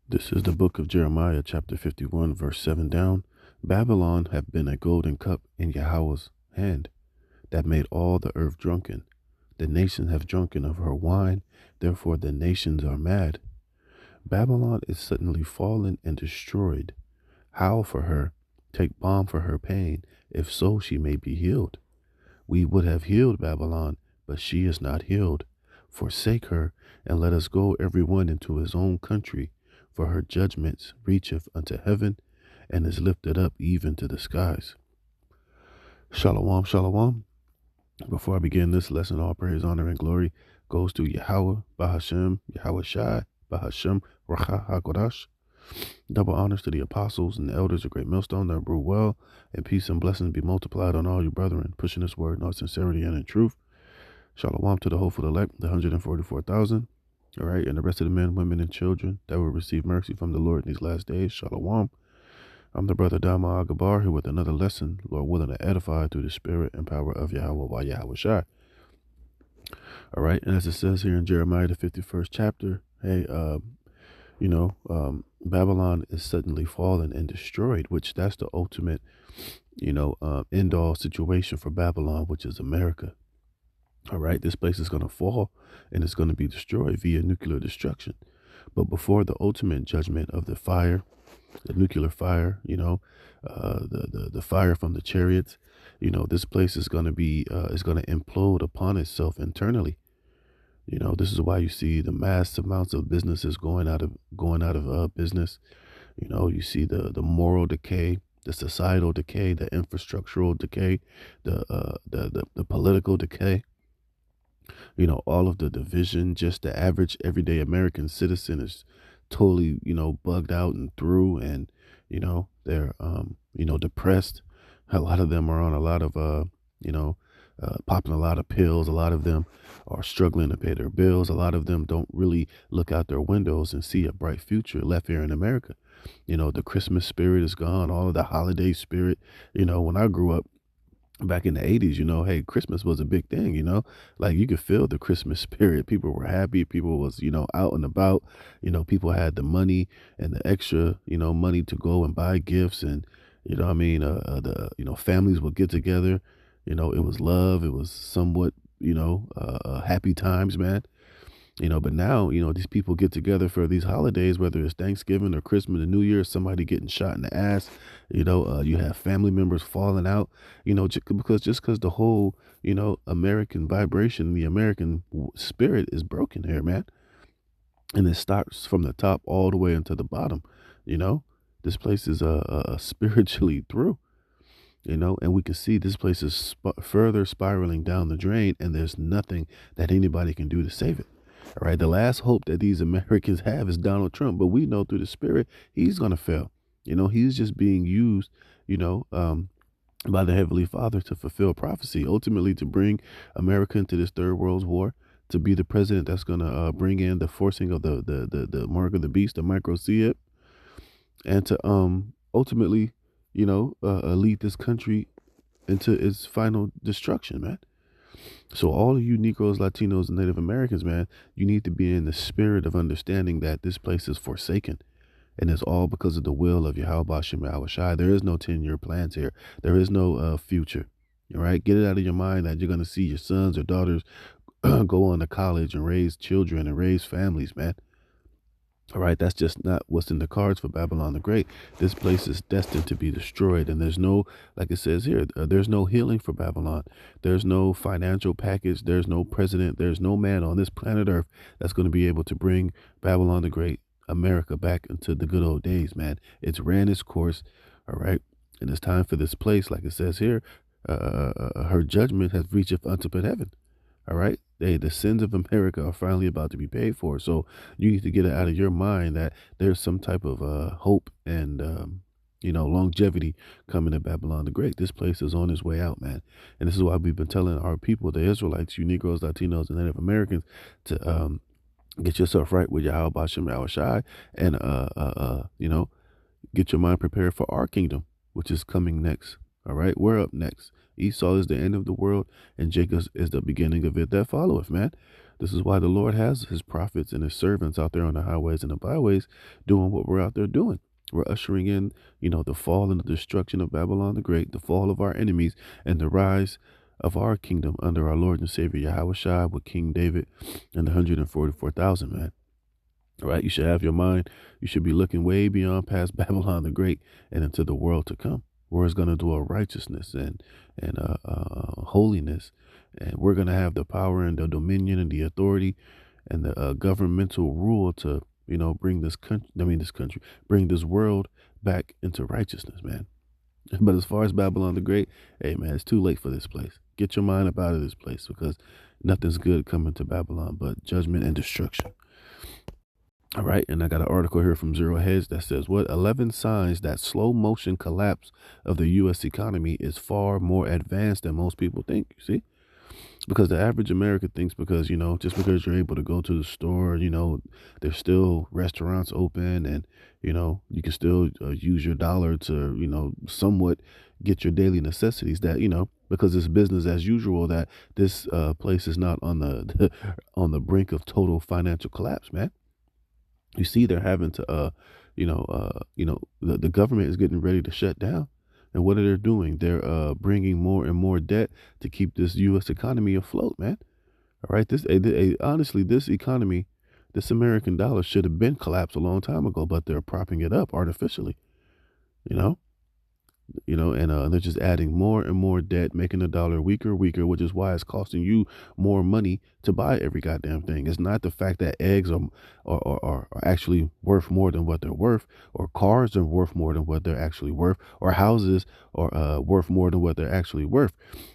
This is the book of Jeremiah, chapter 51, verse 7 down. Babylon hath been a golden cup in Yahweh's hand, that made all the earth drunken. The nations have drunken of her wine, therefore the nations are mad. Babylon is suddenly fallen and destroyed. Howl for her, take balm for her pain, if so she may be healed. We would have healed Babylon, but she is not healed. Forsake her, and let us go every one into his own country, for her judgments reacheth unto heaven, and is lifted up even to the skies. Shalom, shalom. Before I begin this lesson, all praise, honor, and glory goes to Yahweh, Bahashem, Yahweh Shai, Bahashem, Racha HaKodash. Double honors to the apostles and the elders of Great Millstone that brew well, and peace and blessings be multiplied on all you brethren, pushing this word in all sincerity and in truth. Shalom to the hopeful elect, the 144,000. All right, and the rest of the men, women, and children that will receive mercy from the Lord in these last days. Shalom. I'm the brother Dama Agabar here with another lesson, Lord willing to edify through the spirit and power of Yahweh by Yahweh Shai. All right, and as it says here in Jeremiah, the 51st chapter, hey, Babylon is suddenly fallen and destroyed, which that's the ultimate, end all situation for Babylon, which is America. All right, this place is going to fall and it's going to be destroyed via nuclear destruction. But before the ultimate judgment of the fire, the nuclear fire, the fire from the chariots, this place is going to be is going to implode upon itself internally. This is why you see the mass amounts of businesses going out of business. You see the moral decay, the societal decay, the infrastructural decay, the political decay. All of the division. Just the average everyday American citizen is totally, bugged out and through, and they're depressed. A lot of them are on a lot of popping a lot of pills. A lot of them are struggling to pay their bills. A lot of them don't really look out their windows and see a bright future left here in America. The Christmas spirit is gone. All of the holiday spirit. When I grew up back in the 80s, hey, Christmas was a big thing. Like you could feel the Christmas spirit. People were happy. People was, out and about. People had the money and the extra, money to go and buy gifts. And, families would get together. It was love. It was somewhat, happy times, man. But now, these people get together for these holidays, whether it's Thanksgiving or Christmas or New Year, somebody getting shot in the ass, you have family members falling out, because the whole, American vibration, the American spirit is broken here, man. And it starts from the top all the way into the bottom, this place is spiritually through. And we can see this place is further spiraling down the drain, and there's nothing that anybody can do to save it. All right. The last hope that these Americans have is Donald Trump, but we know through the spirit, he's going to fail. He's just being used, by the Heavenly Father to fulfill prophecy, ultimately to bring America into this third world war, to be the president that's going to bring in the forcing of the mark of the beast, the microchip, and to ultimately, lead this country into its final destruction, man. So all of you Negroes, Latinos, and Native Americans, man, you need to be in the spirit of understanding that this place is forsaken. And it's all because of the will of Yahweh Bashem Yahweh Shai. There is no 10-year plans here. There is no future. All right. Get it out of your mind that you're going to see your sons or daughters go on to college and raise children and raise families, man. All right, that's just not what's in the cards for Babylon the Great. This place is destined to be destroyed, and there's no, like it says here, there's no healing for Babylon. There's no financial package. There's no president. There's no man on this planet Earth that's going to be able to bring Babylon the Great, America, back into the good old days, man. It's ran its course, all right, and it's time for this place, like it says here, her judgment has reached unto heaven. All right. The sins of America are finally about to be paid for. So you need to get it out of your mind that there's some type of hope and, longevity coming to Babylon the Great. This place is on its way out, man. And this is why we've been telling our people, the Israelites, you Negroes, Latinos, and Native Americans, to get yourself right with Yahweh Bashem Yahweh Shai, and, get your mind prepared for our kingdom, which is coming next. All right. We're up next. Esau is the end of the world, and Jacob is the beginning of it that followeth, man. This is why the Lord has his prophets and his servants out there on the highways and the byways doing what we're out there doing. We're ushering in, the fall and the destruction of Babylon the Great, the fall of our enemies, and the rise of our kingdom under our Lord and Savior Yahushua with King David and the 144,000, man. All right, you should have your mind. You should be looking way beyond past Babylon the Great and into the world to come, where it's going to dwell righteousness and holiness, and we're going to have the power and the dominion and the authority and the governmental rule to bring this country. Bring this world back into righteousness, man. But as far as Babylon the Great, hey man, it's too late for this place. Get your mind up out of this place because nothing's good coming to Babylon but judgment and destruction. All right, and I got an article here from Zero Hedge that says, what 11 signs that slow motion collapse of the U.S. economy is far more advanced than most people think. You see? Because the average American thinks because, just because you're able to go to the store, there's still restaurants open and, you can still use your dollar to, somewhat get your daily necessities that, because it's business as usual that this place is not on on the brink of total financial collapse, man. You see, they're having to, the government is getting ready to shut down. And what are they doing? They're bringing more and more debt to keep this U.S. economy afloat, man. All right, honestly, this economy, this American dollar should have been collapsed a long time ago, but they're propping it up artificially. You know, and they're just adding more and more debt, making the dollar weaker, which is why it's costing you more money to buy every goddamn thing. It's not the fact that eggs are actually worth more than what they're worth, or cars are worth more than what they're actually worth, or houses are worth more than what they're actually worth.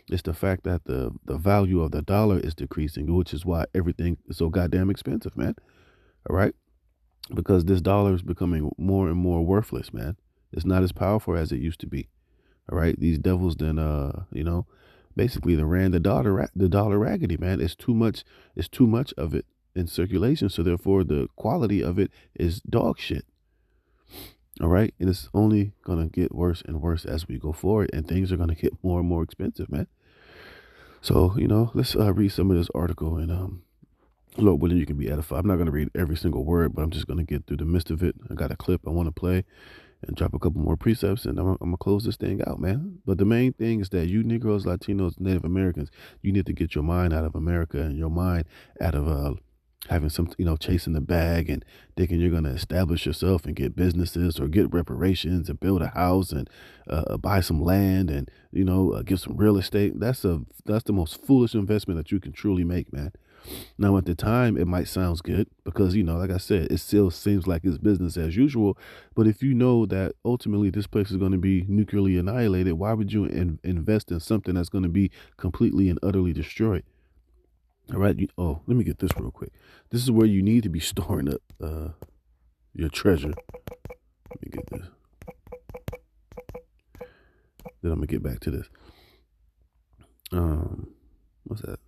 It's the fact that the value of the dollar is decreasing, which is why everything is so goddamn expensive, man. All right, because this dollar is becoming more and more worthless, man. It's not as powerful as it used to be. All right, these devils then basically they ran the dollar raggedy, man. It's too much. It's too much of it in circulation, so therefore the quality of it is dog shit. All right, and it's only gonna get worse and worse as we go forward, and things are gonna get more and more expensive, man. So let's read some of this article, and Lord willing, you can be edified. I'm not gonna read every single word, but I'm just gonna get through the midst of it. I got a clip I want to play and drop a couple more precepts, and I'm gonna close this thing out, man. But the main thing is that you Negroes, Latinos, Native Americans, you need to get your mind out of America and your mind out of having some, chasing the bag and thinking you're gonna establish yourself and get businesses or get reparations and build a house and buy some land and get some real estate. That's the most foolish investment that you can truly make, man. Now, at the time, it might sound good because, like I said, it still seems like it's business as usual. But if you know that ultimately this place is going to be nuclearly annihilated, why would you invest in something that's going to be completely and utterly destroyed? All right. Let me get this real quick. This is where you need to be storing up your treasure. Let me get this. Then I'm going to get back to this. What's that?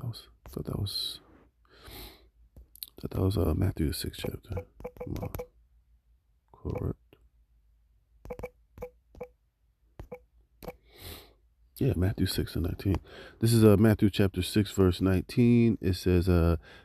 I thought that was Matthew the 6th chapter. Come on. Correct. Yeah, Matthew 6 and 19. This is Matthew chapter 6, verse 19. It says,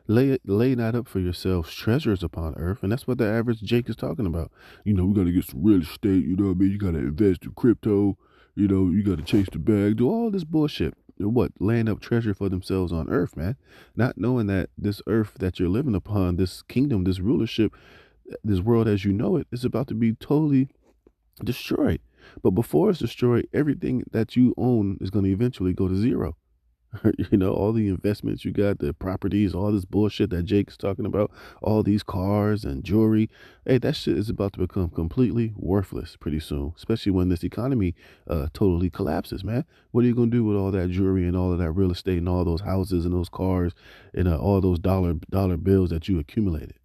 lay not up for yourselves treasures upon earth. And that's what the average Jake is talking about. We got to get some real estate. You know what I mean? You got to invest in crypto. You got to chase the bag. Do all this bullshit. What? Laying up treasure for themselves on earth, man. Not knowing that this earth that you're living upon, this kingdom, this rulership, this world as you know it, is about to be totally destroyed. But before it's destroyed, everything that you own is going to eventually go to zero. All the investments you got, the properties, all this bullshit that Jake's talking about, all these cars and jewelry. Hey, that shit is about to become completely worthless pretty soon, especially when this economy totally collapses, man. What are you going to do with all that jewelry and all of that real estate and all those houses and those cars and all those dollar bills that you accumulated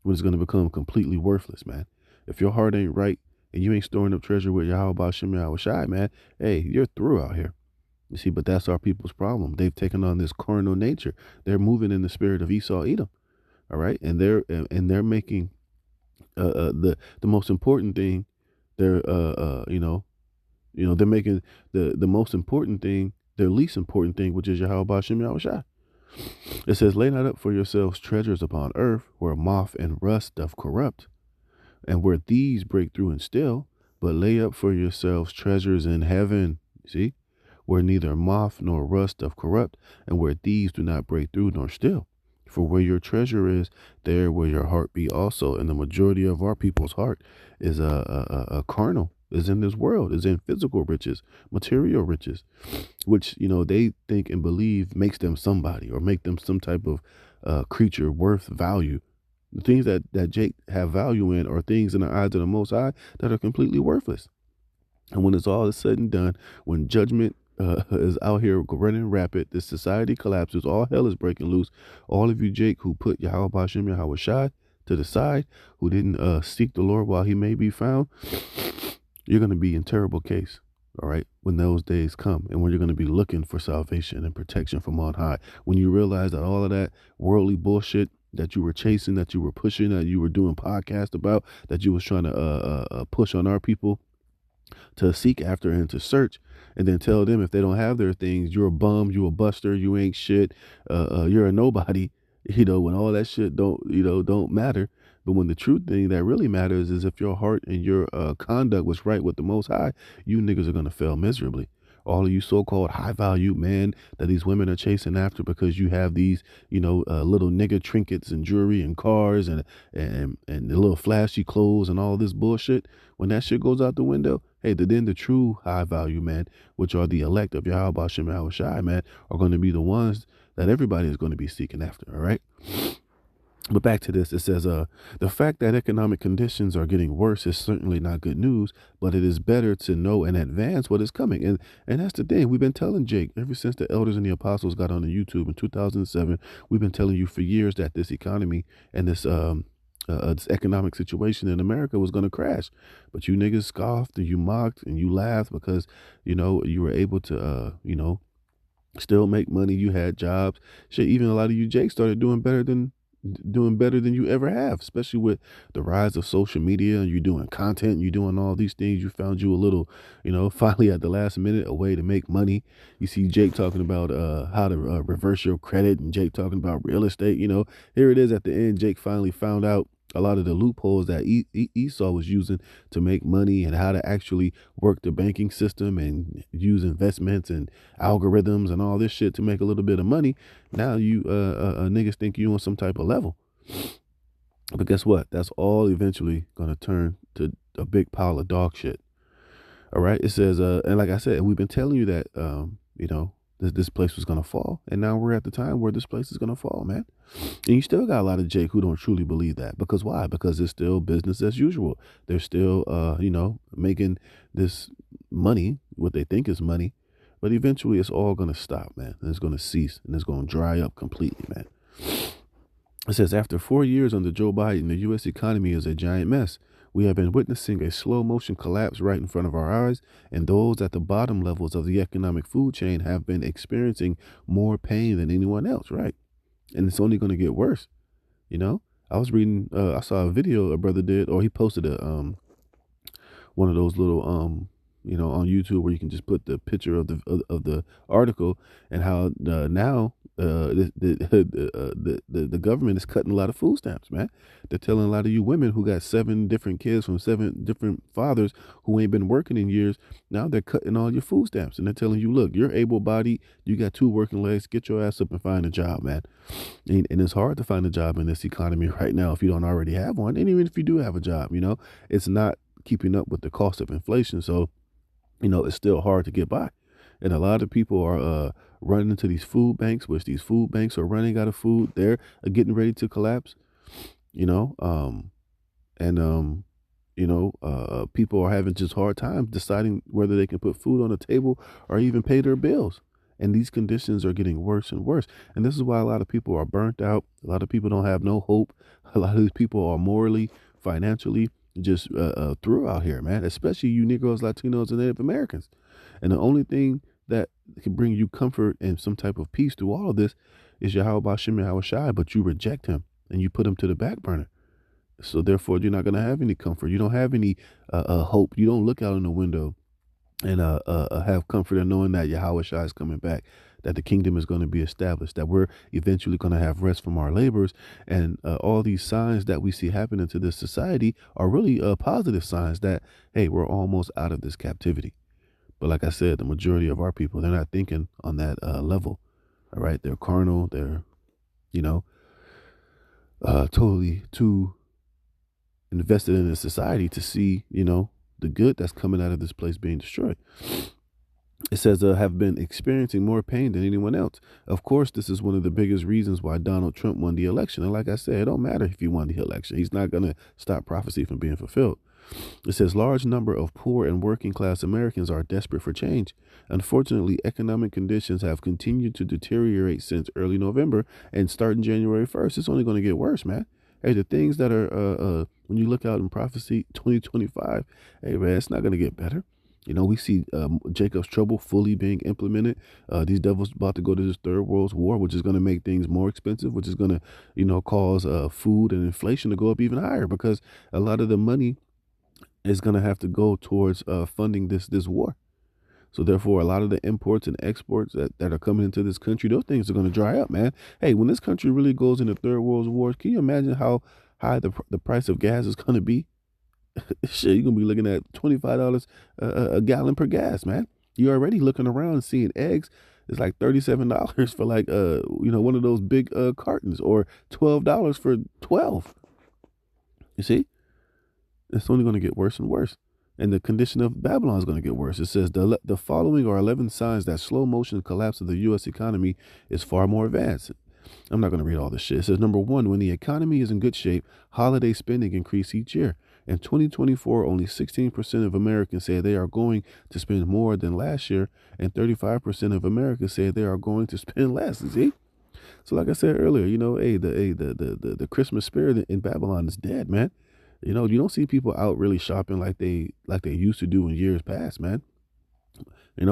when it's going to become completely worthless, man? If your heart ain't right and you ain't storing up treasure with Yahweh Shem Yahushai, man, hey, you're through out here. You see, but that's our people's problem. They've taken on this carnal nature. They're moving in the spirit of Esau, Edom. All right, and they're making the most important thing. They're they're making the most important thing their least important thing, which is Yahweh Hashem Yahweh Shai. It says, lay not up for yourselves treasures upon earth, where moth and rust doth corrupt, and where thieves break through and steal, but lay up for yourselves treasures in heaven. See? Where neither moth nor rust doth corrupt, and where thieves do not break through nor steal. For where your treasure is, there will your heart be also. And the majority of our people's heart is a carnal, is in this world, is in physical riches, material riches, which, they think and believe makes them somebody or make them some type of creature worth value. The things that Jake have value in are things in the eyes of the Most High that are completely worthless. And when it's all is said and done, when judgment is out here running rapid, this society collapses, all hell is breaking loose. All of you, Jake, who put Yahweh Hashem Yahweh Shai to the side, who didn't seek the Lord while he may be found, you're going to be in terrible case, all right, when those days come, and when you're going to be looking for salvation and protection from on high. When you realize that all of that worldly bullshit that you were chasing, that you were pushing, that you were doing podcasts about, that you was trying to push on our people to seek after and to search, and then tell them if they don't have their things, you're a bum, you a buster, you ain't shit, you're a nobody, when all that shit don't matter. But when the true thing that really matters is if your heart and your conduct was right with the Most High, you niggas are going to fail miserably. All of you so-called high-value men that these women are chasing after because you have these, little nigga trinkets and jewelry and cars and the little flashy clothes and all this bullshit. When that shit goes out the window, hey, then the true high-value men, which are the elect of Yahweh Shem Yahweh Shai, man, are going to be the ones that everybody is going to be seeking after, all right? But back to this, it says, the fact that economic conditions are getting worse is certainly not good news, but it is better to know in advance what is coming. And that's the thing. We've been telling Jake ever since the elders and the apostles got on the YouTube in 2007. We've been telling you for years that this economy and this economic situation in America was going to crash. But you niggas scoffed and you mocked and you laughed because, you were able to, still make money. You had jobs. Shit, even a lot of you Jake started doing better than you ever have, especially with the rise of social media, and you're doing content, you're doing all these things. You found you a little, finally at the last minute, a way to make money. You see Jake talking about how to reverse your credit, and Jake talking about real estate. Here it is at the end. Jake finally found out a lot of the loopholes that Esau was using to make money, and how to actually work the banking system and use investments and algorithms and all this shit to make a little bit of money. Now you niggas think you on some type of level. But guess what? That's all eventually going to turn to a big pile of dog shit. All right. It says, and like I said, and we've been telling you that, this place was going to fall. And now we're at the time where this place is going to fall, man. And you still got a lot of Jake who don't truly believe that. Because why? Because it's still business as usual. They're still, making this money, what they think is money. But eventually it's all going to stop, man. And it's going to cease, and it's going to dry up completely, man. It says, after 4 years under Joe Biden, the U.S. economy is a giant mess. We have been witnessing a slow motion collapse right in front of our eyes, and those at the bottom levels of the economic food chain have been experiencing more pain than anyone else, right? And it's only going to get worse. I was reading, I saw a video a brother did, or he posted one of those little, on YouTube where you can just put the picture of the article, and how now the government is cutting a lot of food stamps, man. They're telling a lot of you women who got 7 different kids from 7 different fathers who ain't been working in years. Now they're cutting all your food stamps, and they're telling you, look, you're able-bodied, you got 2 working legs, get your ass up and find a job, man. And it's hard to find a job in this economy right now if you don't already have one. And even if you do have a job, it's not keeping up with the cost of inflation. So, it's still hard to get by. And a lot of people are running into these food banks, which these food banks are running out of food. They're getting ready to collapse, people are having just hard times deciding whether they can put food on the table or even pay their bills. And these conditions are getting worse and worse. And this is why a lot of people are burnt out. A lot of people don't have no hope. A lot of these people are morally, financially just through out here, man, especially you Negroes, Latinos, and Native Americans. And the only thing that can bring you comfort and some type of peace through all of this is Yahweh Shem Yahweh Shai, but you reject him and you put him to the back burner. So therefore, you're not going to have any comfort. You don't have any hope. You don't look out in the window and have comfort in knowing that Yahweh Shai is coming back, that the kingdom is going to be established, that we're eventually going to have rest from our labors. And all these signs that we see happening to this society are really positive signs that, hey, we're almost out of this captivity. But like I said, the majority of our people, they're not thinking on that level. All right. They're carnal. They're, you know, totally too invested in the society to see, the good that's coming out of this place being destroyed. It says have been experiencing more pain than anyone else. Of course, this is one of the biggest reasons why Donald Trump won the election. And like I said, it don't matter if he won the election. He's not going to stop prophecy from being fulfilled. It says large number of poor and working class Americans are desperate for change. Unfortunately, economic conditions have continued to deteriorate since early November, and starting January 1st, it's only going to get worse, man. Hey, the things that are when you look out in prophecy 2025, hey man, it's not going to get better. We see Jacob's trouble fully being implemented. These devils about to go to this third world war, which is going to make things more expensive, which is going to, cause food and inflation to go up even higher, because a lot of the money is going to have to go towards funding this war. So therefore, a lot of the imports and exports that are coming into this country, those things are going to dry up, man. Hey, when this country really goes into third world wars, can you imagine how high the price of gas is going to be? Shit, you're gonna be looking at $25 a gallon per gas, man. You're already looking around and seeing eggs. It's like $37 for like one of those big cartons, or $12 for 12. You see, it's only gonna get worse and worse, and the condition of Babylon is gonna get worse. It says the following are 11 signs that slow motion collapse of the U.S. economy is far more advanced. I'm not going to read all this shit. It says, number one, when the economy is in good shape, holiday spending increase each year. In 2024, only 16% of Americans say they are going to spend more than last year, and 35% of Americans say they are going to spend less. You see? So, like I said earlier, hey, the Christmas spirit in Babylon is dead, man. You don't see people out really shopping like they used to do in years past, man.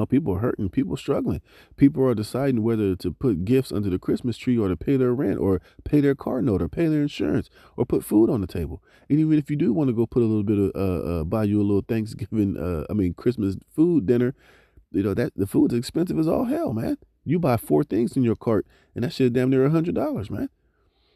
People are hurting, people struggling. People are deciding whether to put gifts under the Christmas tree, or to pay their rent, or pay their car note, or pay their insurance, or put food on the table. And even if you do want to go put a little bit of, buy you a little Thanksgiving, Christmas food dinner, that the food's expensive as all hell, man. You buy 4 things in your cart, and that shit damn near $100, man.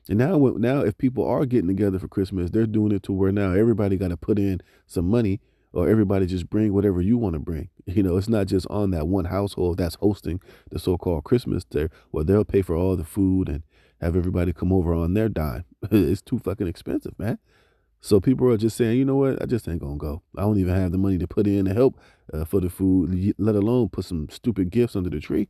And now if people are getting together for Christmas, they're doing it to where now everybody got to put in some money, or everybody just bring whatever you want to bring. It's not just on that one household that's hosting the so-called Christmas there, where they'll pay for all the food and have everybody come over on their dime. It's too fucking expensive, man. So people are just saying, you know what? I just ain't gonna go. I don't even have the money to put in to help for the food, let alone put some stupid gifts under the tree.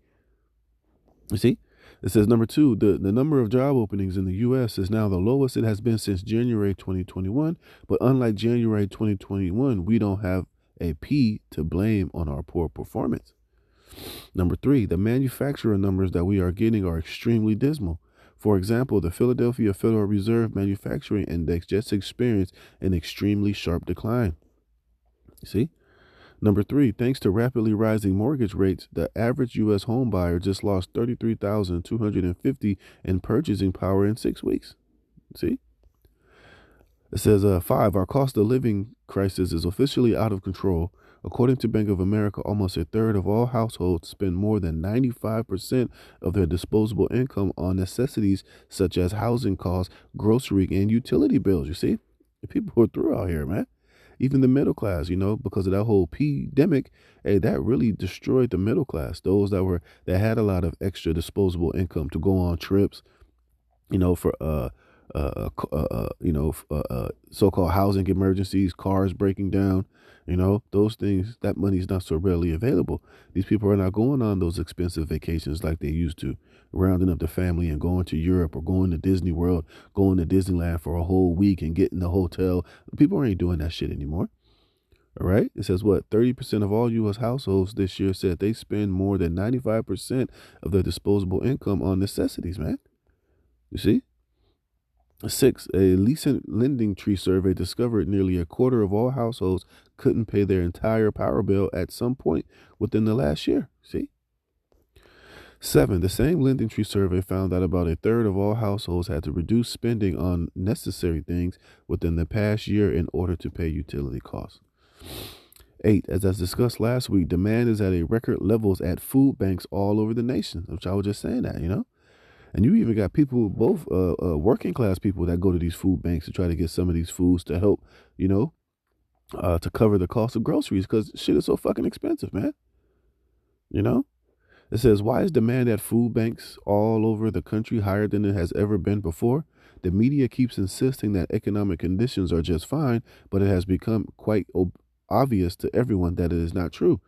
You see? It says number two, the number of job openings in the U.S. is now the lowest it has been since January 2021. But unlike January 2021, we don't have a P to blame on our poor performance. Number three, the manufacturer numbers that we are getting are extremely dismal. For example, the Philadelphia Federal Reserve Manufacturing Index just experienced an extremely sharp decline. You see? Number three, thanks to rapidly rising mortgage rates, the average U.S. home buyer just lost $33,250 in purchasing power in 6 weeks. See? It says, 5, our cost of living crisis is officially out of control. According to Bank of America, almost a third of all households spend more than 95% of their disposable income on necessities such as housing costs, grocery, and utility bills. You see? People are through out here, man. Even the middle class, because of that whole pandemic, hey, that really destroyed the middle class. Those that had a lot of extra disposable income to go on trips, for so-called housing emergencies, cars breaking down, those things. That money's not so readily available. These people are not going on those expensive vacations like they used to, rounding up the family and going to Europe or going to Disney World, going to Disneyland for a whole week and getting the hotel. People ain't doing that shit anymore. All right. It says what? 30% of all U.S. households this year said they spend more than 95% of their disposable income on necessities, man. You see? 6, a recent LendingTree survey discovered nearly a quarter of all households couldn't pay their entire power bill at some point within the last year. See? 7, the same LendingTree survey found that about a third of all households had to reduce spending on necessary things within the past year in order to pay utility costs. 8, as discussed last week, demand is at a record levels at food banks all over the nation, which I was just saying that, you know? And you even got people, both working class people that go to these food banks to try to get some of these foods to help, you know, to cover the cost of groceries because shit is so fucking expensive, man. You know? It says, why is demand at food banks all over the country higher than it has ever been before? The media keeps insisting that economic conditions are just fine, but it has become quite obvious to everyone that it is not true.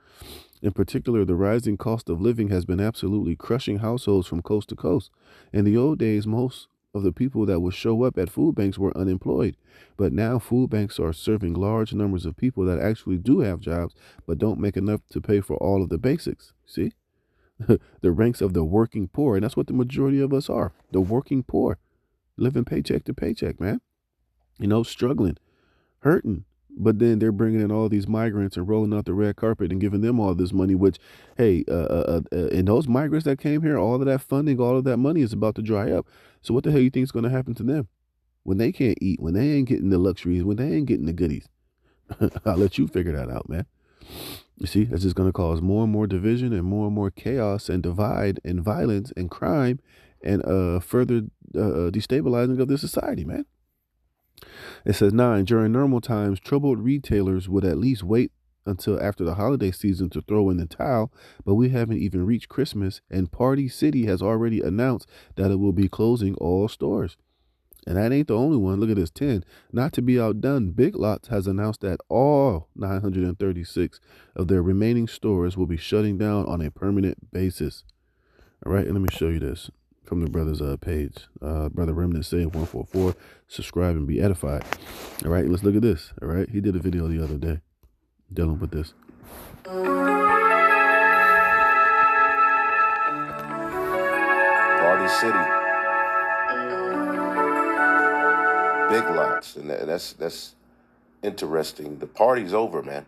In particular, the rising cost of living has been absolutely crushing households from coast to coast. In the old days, most of the people that would show up at food banks were unemployed. But now food banks are serving large numbers of people that actually do have jobs but don't make enough to pay for all of the basics. See? The ranks of the working poor, and that's what the majority of us are. The working poor, living paycheck to paycheck, man. You know, struggling, hurting. But then they're bringing in all these migrants and rolling out the red carpet and giving them all this money, which, hey, and those migrants that came here, all of that funding, all of that money is about to dry up. So what the hell you think is going to happen to them when they can't eat, when they ain't getting the luxuries, when they ain't getting the goodies? I'll let you figure that out, man. You see, that's just going to cause more and more division and more chaos and divide and violence and crime and further destabilizing of the society, man. It says 9, during normal times, troubled retailers would at least wait until after the holiday season to throw in the towel, but we haven't even reached Christmas, and Party City has already announced that it will be closing all stores. And that ain't the only one. Look at this 10. Not to be outdone, Big Lots has announced that all 936 of their remaining stores will be shutting down on a permanent basis. All right, and let me show you this from the brother's page. Brother Remnant saying 144. Subscribe and be edified. All right, let's look at this. All right, he did a video the other day dealing with this. Party City, Big Lots, and that's interesting. The party's over, man.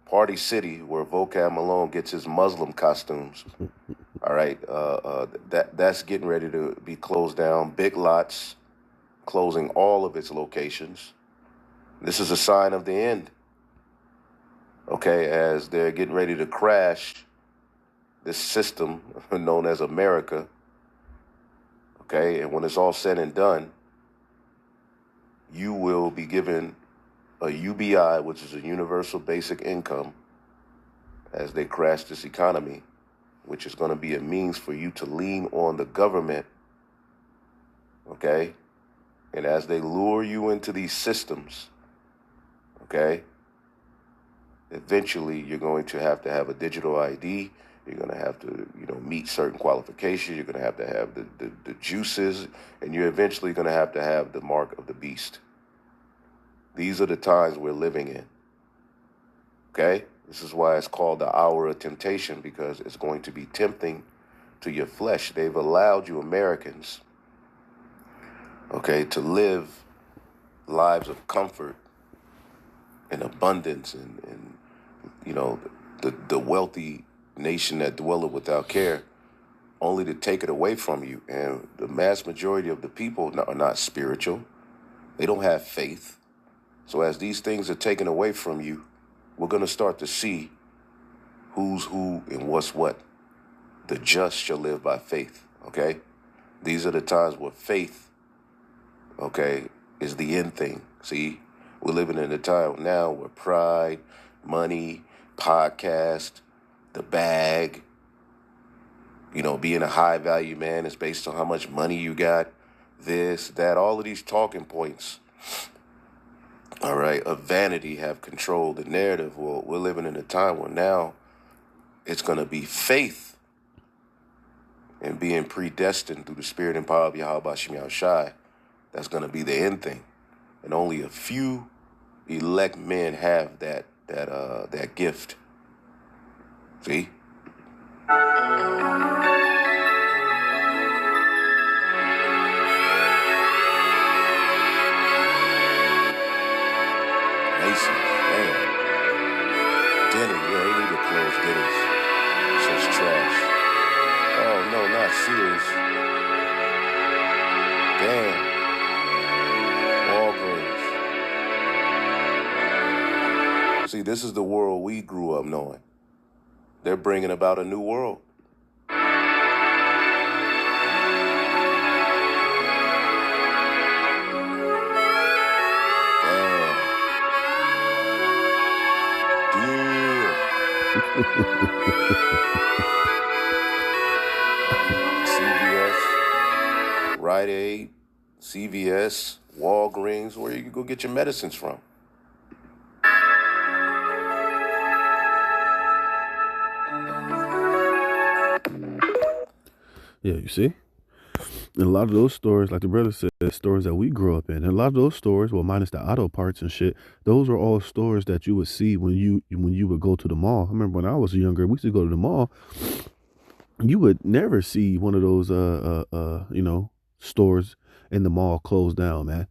Party City, where Vocab Malone gets his Muslim costumes. All right, that's getting ready to be closed down. Big Lots closing all of its locations. This is a sign of the end. Okay, as they're getting ready to crash this system known as America. Okay, and when it's all said and done, you will be given a UBI, which is a universal basic income, as they crash this economy, which is going to be a means for you to lean on the government, okay? And as they lure you into these systems, okay, eventually you're going to have a digital ID. You're going to have to, meet certain qualifications. You're going to have the juices, and you're eventually going to have the mark of the beast. These are the times we're living in, okay? This is why it's called the hour of temptation, because it's going to be tempting to your flesh. They've allowed you Americans, okay, to live lives of comfort and abundance and the wealthy nation that dwelleth without care, only to take it away from you. And the mass majority of the people are not spiritual. They don't have faith. So as these things are taken away from you, we're going to start to see who's who and what's what. The just shall live by faith, okay? These are the times where faith, okay, is the end thing. See, we're living in a time now where pride, money, podcast, the bag, being a high value man is based on how much money you got, this, that, all of these talking points, all right, of vanity have controlled the narrative. Well, we're living in a time where now it's going to be faith and being predestined through the spirit and power of Yahweh Shem Yahushai. That's going to be the end thing. And only a few elect men have that gift. See? Macy's, damn. Denny, yeah, they need to close Denny's. Such trash. Oh, no, not Sears. Damn. Walgreens. See, this is the world we grew up knowing. They're bringing about a new world. CVS, Rite Aid, CVS, Walgreens, where you can go get your medicines from. Yeah, you see? And a lot of those stores, like the brother said, stores that we grew up in, and a lot of those stores, well, minus the auto parts and shit, those are all stores that you would see when you would go to the mall. I remember when I was younger, we used to go to the mall. You would never see one of those stores in the mall closed down, man.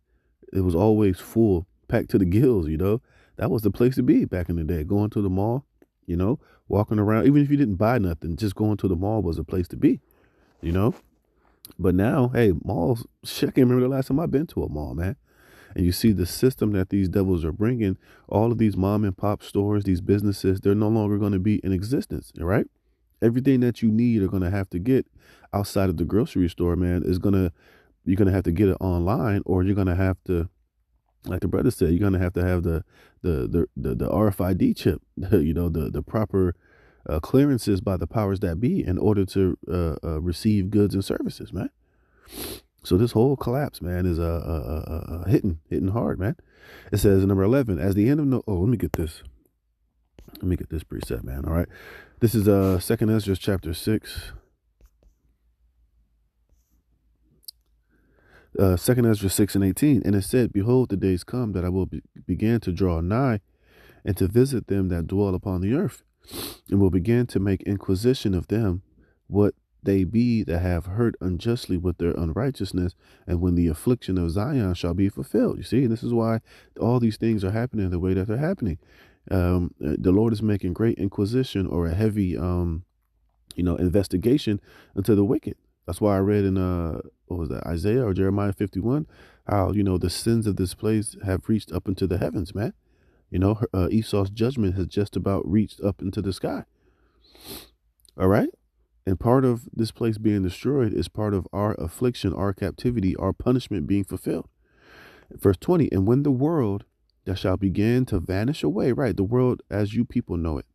It was always full, packed to the gills, you know. That was the place to be back in the day. Going to the mall, you know, walking around, even if you didn't buy nothing, just going to the mall was a place to be, you know. But now, hey, malls, shit, I can't remember the last time I've been to a mall, man. And you see the system that these devils are bringing, all of these mom and pop stores, these businesses, they're no longer going to be in existence, right? Everything that you need are going to have to get outside of the grocery store, man, you're going to have to get it online, or you're going to have to, like the brother said, you're going to have the RFID chip, the proper clearances by the powers that be in order to receive goods and services, man. So this whole collapse, man, is hitting hard, man. It says in number 11, as the end of let me get this preset, man. All right, this is 2nd Ezra chapter 6. 2nd Ezra 6 and 18, and it said, behold, the days come that I will begin to draw nigh and to visit them that dwell upon the earth, and will begin to make inquisition of them what they be that have hurt unjustly with their unrighteousness, and when the affliction of Zion shall be fulfilled. You see, and this is why all these things are happening the way that they're happening. The Lord is making great inquisition, or a heavy investigation into the wicked. That's why I read in what was that, Isaiah or Jeremiah 51, how the sins of this place have reached up into the heavens, man. Esau's judgment has just about reached up into the sky. All right. And part of this place being destroyed is part of our affliction, our captivity, our punishment being fulfilled. Verse 20, and when the world that shall begin to vanish away, right? The world as you people know it.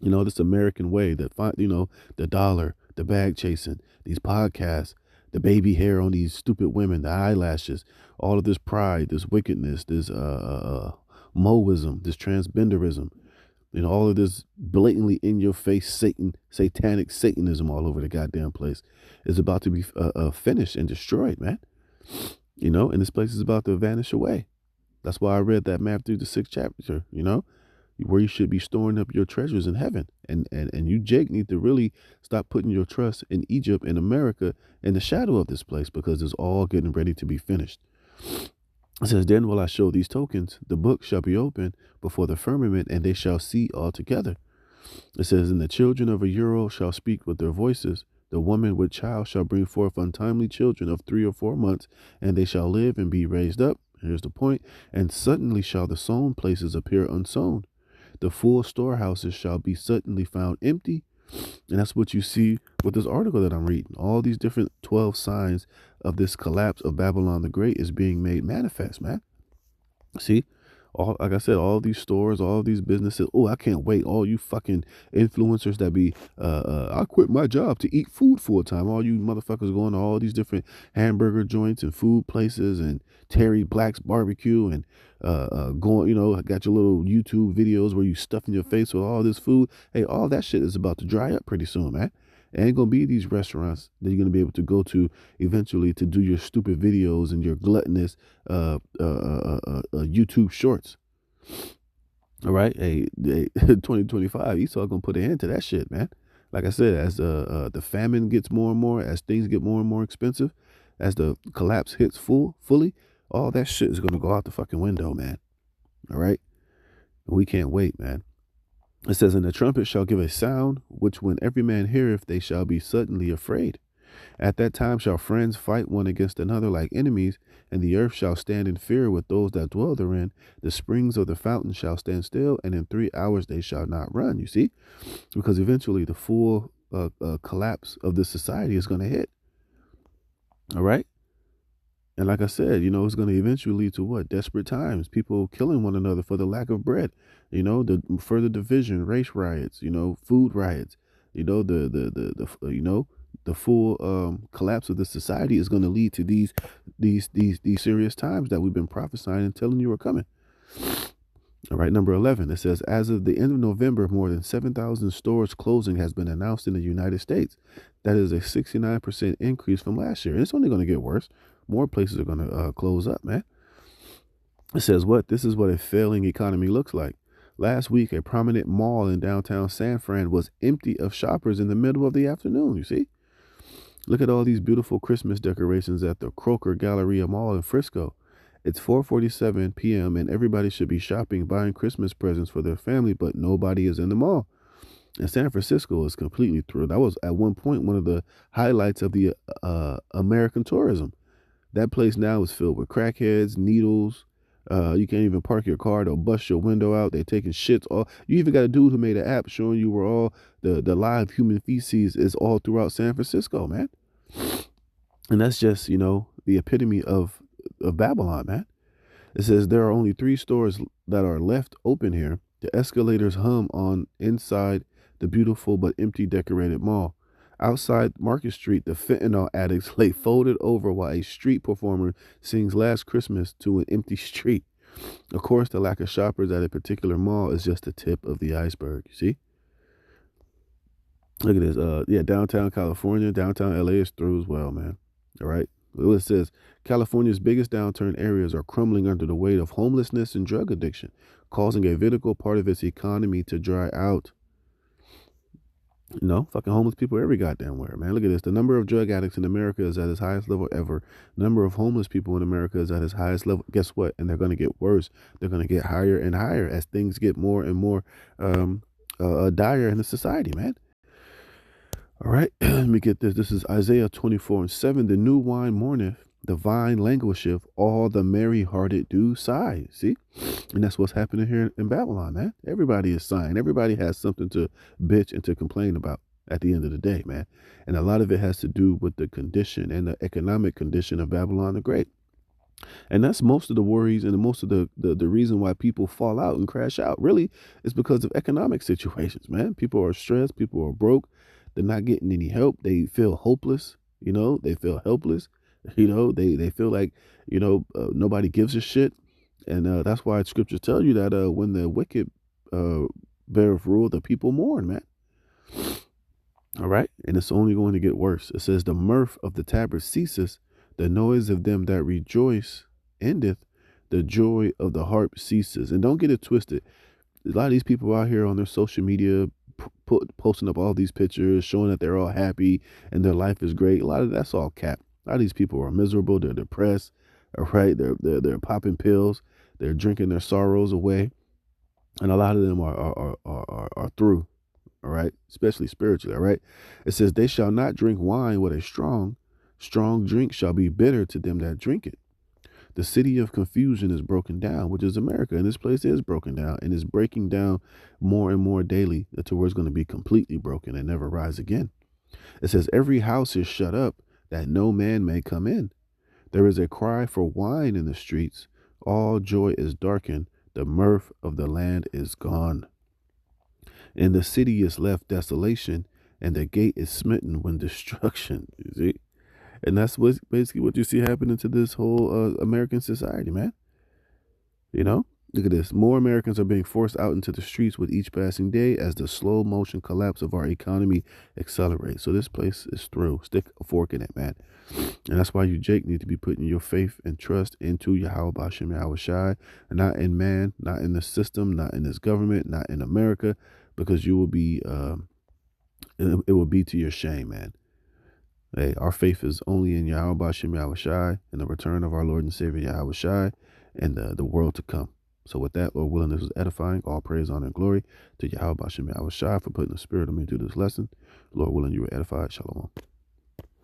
This American way that, the dollar, the bag chasing, these podcasts, the baby hair on these stupid women, the eyelashes, all of this pride, this wickedness, this Moism, this transgenderism, all of this blatantly in your face satanic Satanism all over the goddamn place is about to be finished and destroyed, man. And this place is about to vanish away. That's why I read that Matthew the 6th chapter, where you should be storing up your treasures in heaven. And you, Jake, need to really stop putting your trust in Egypt and America in the shadow of this place, because it's all getting ready to be finished. It says, then will I show these tokens, the book shall be opened before the firmament, and they shall see all together. It says, and the children of a year shall speak with their voices. The woman with child shall bring forth untimely children of 3 or 4 months, and they shall live and be raised up. Here's the point. And suddenly shall the sown places appear unsown. The full storehouses shall be suddenly found empty. And that's what you see with this article that I'm reading. All these different 12 signs of this collapse of Babylon the Great is being made manifest, man. See? Like I said, all these stores, all these businesses. Oh, I can't wait. All you fucking influencers that be, I quit my job to eat food full time. All you motherfuckers going to all these different hamburger joints and food places and Terry Black's barbecue and going, got your little YouTube videos where you stuffing your face with all this food. Hey, all that shit is about to dry up pretty soon, man. It ain't gonna be these restaurants that you're gonna be able to go to eventually to do your stupid videos and your gluttonous YouTube shorts. All right, hey, 2025, Esau gonna put an end to that shit, man. Like I said, as the famine gets more and more, as things get more and more expensive, as the collapse hits fully, all that shit is gonna go out the fucking window, man. All right, we can't wait, man. It says, and the trumpet shall give a sound, which when every man heareth, they shall be suddenly afraid. At that time shall friends fight one against another like enemies, and the earth shall stand in fear with those that dwell therein. The springs of the fountain shall stand still, and in 3 hours they shall not run. You see? Because eventually the full collapse of this society is going to hit. All right? And like I said, it's going to eventually lead to what? Desperate times, people killing one another for the lack of bread, the further division, race riots, food riots, the full collapse of the society is going to lead to these serious times that we've been prophesying and telling you are coming. All right, number 11, it says, as of the end of November, more than 7,000 stores closing has been announced in the United States. That is a 69% increase from last year. And it's only going to get worse. More places are going to close up, man. It says what? This is what a failing economy looks like. Last week, a prominent mall in downtown San Fran was empty of shoppers in the middle of the afternoon, you see? Look at all these beautiful Christmas decorations at the Croker Galleria Mall in Frisco. It's 4:47 p.m. and everybody should be shopping, buying Christmas presents for their family, but nobody is in the mall. And San Francisco is completely through. That was at one point one of the highlights of the American tourism. That place now is filled with crackheads, needles. You can't even park your car. They'll bust your window out. They're taking shits. You even got a dude who made an app showing you where all the live human feces is all throughout San Francisco, man. And that's just, the epitome of Babylon, man. It says there are only 3 stores that are left open here. The escalators hum on inside the beautiful but empty decorated mall. Outside Market Street, the fentanyl addicts lay folded over while a street performer sings Last Christmas to an empty street. Of course, the lack of shoppers at a particular mall is just the tip of the iceberg, you see? Look at this. Downtown California, downtown LA is through as well, man. All right. It says California's biggest downturn areas are crumbling under the weight of homelessness and drug addiction, causing a critical part of its economy to dry out. Fucking homeless people every goddamn where, man. Look at this. The number of drug addicts in America is at its highest level ever. The number of homeless people in America is at its highest level. Guess what? And they're going to get worse. They're going to get higher and higher as things get more and more dire in the society, man. All right, let me get this. This is Isaiah 24:7. The new wine mourneth, the vine languisheth, all the merry-hearted do sigh. See? And that's what's happening here in Babylon, man. Everybody is sighing. Everybody has something to bitch and to complain about at the end of the day, man. And a lot of it has to do with the condition and the economic condition of Babylon the Great. And that's most of the worries and most of the reason why people fall out and crash out, really, is because of economic situations, man. People are stressed. People are broke. They're not getting any help. They feel hopeless. They feel helpless. They feel like, nobody gives a shit. And that's why scriptures tell you that when the wicked bear rule, the people mourn, man. All right. And it's only going to get worse. It says the mirth of the tabret ceases. The noise of them that rejoice endeth. The joy of the harp ceases. And don't get it twisted. A lot of these people out here on their social media posting up all these pictures, showing that they're all happy and their life is great. A lot of that's all cap. A lot of these people are miserable. They're depressed. All right. They're popping pills. They're drinking their sorrows away. And a lot of them are through. All right. Especially spiritually. All right. It says they shall not drink wine with a strong drink shall be bitter to them that drink it. The city of confusion is broken down, which is America. And this place is broken down and is breaking down more and more daily to where it's going to be completely broken and never rise again. It says every house is shut up that no man may come in. There is a cry for wine in the streets. All joy is darkened. The mirth of the land is gone. And the city is left desolation, and the gate is smitten with destruction. You see? And that's basically what you see happening to this whole American society, man. Look at this. More Americans are being forced out into the streets with each passing day as the slow motion collapse of our economy accelerates. So this place is through. Stick a fork in it, man. And that's why you, Jake, need to be putting your faith and trust into Yahweh Bashem Yahweh Shai, and not in man, not in the system, not in this government, not in America, because you will be, it will be to your shame, man. Hey, our faith is only in Yahweh Bashem Yahweh Shai and the return of our Lord and Savior Yahweh Shai and the world to come. So with that, Lord willing, this is edifying. All praise, honor, and glory to Yahweh Bashem Yahweh Shai for putting the spirit of me through this lesson. Lord willing, you were edified. Shalom.